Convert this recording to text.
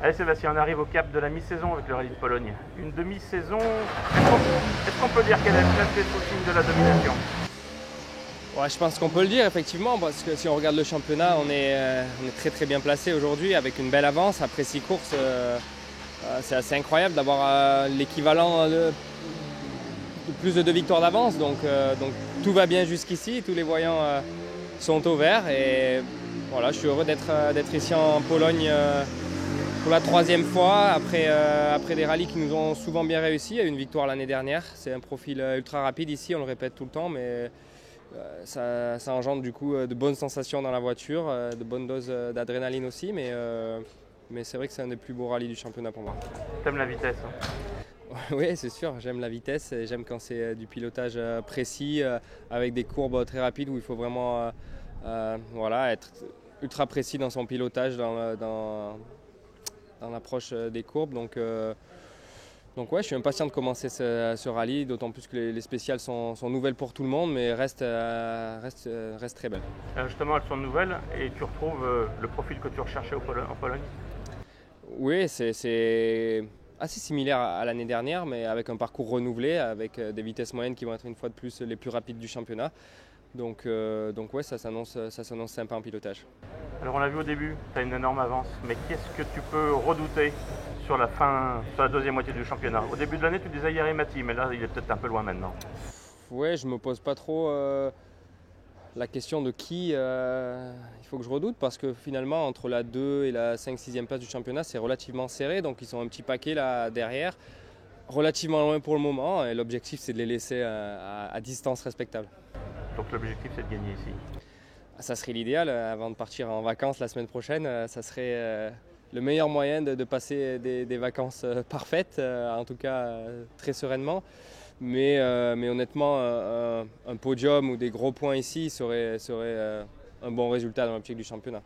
Allez Sébastien, on arrive au cap de la mi-saison avec le rallye de Pologne. Une demi-saison, est-ce qu'on peut dire qu'elle est placée sous le signe de la domination? Ouais, je pense qu'on peut le dire effectivement, parce que si on regarde le championnat, on est très très bien placé aujourd'hui avec une belle avance. Après 6 courses, c'est assez incroyable d'avoir l'équivalent de plus de 2 victoires d'avance. Donc tout va bien jusqu'ici, tous les voyants sont au vert. Et voilà, je suis heureux d'être ici en Pologne pour la 3e fois, après des rallyes qui nous ont souvent bien réussi. Il y a eu une victoire l'année dernière. C'est un profil ultra rapide ici, on le répète tout le temps, mais ça engendre du coup de bonnes sensations dans la voiture, de bonnes doses d'adrénaline aussi, mais c'est vrai que c'est un des plus beaux rallyes du championnat pour moi. T'aimes la vitesse, hein? Oui, c'est sûr, j'aime la vitesse, et j'aime quand c'est du pilotage précis, avec des courbes très rapides où il faut vraiment voilà, être ultra précis dans son pilotage, dans l'approche des courbes. Donc ouais, je suis impatient de commencer ce rallye, d'autant plus que les spéciales sont nouvelles pour tout le monde, mais restent très belles. Justement, elles sont nouvelles et tu retrouves le profil que tu recherchais en Pologne? Oui, c'est assez similaire à l'année dernière, mais avec un parcours renouvelé, avec des vitesses moyennes qui vont être une fois de plus les plus rapides du championnat. Donc ouais, ça s'annonce sympa en pilotage. Alors on l'a vu au début, tu as une énorme avance, mais qu'est-ce que tu peux redouter sur la fin, sur la deuxième moitié du championnat? Au début de l'année, tu disais Yaremati, mais là, il est peut-être un peu loin maintenant. Ouais, je me pose pas trop la question de qui il faut que je redoute, parce que finalement, entre la 2 et la 5-6e place du championnat, c'est relativement serré, donc ils sont un petit paquet là derrière, relativement loin pour le moment, et l'objectif c'est de les laisser à distance respectable. Donc l'objectif, c'est de gagner ici. Ça serait l'idéal, avant de partir en vacances la semaine prochaine, ça serait le meilleur moyen de passer des vacances parfaites, en tout cas très sereinement. Mais honnêtement, un podium ou des gros points ici serait un bon résultat dans l'optique du championnat.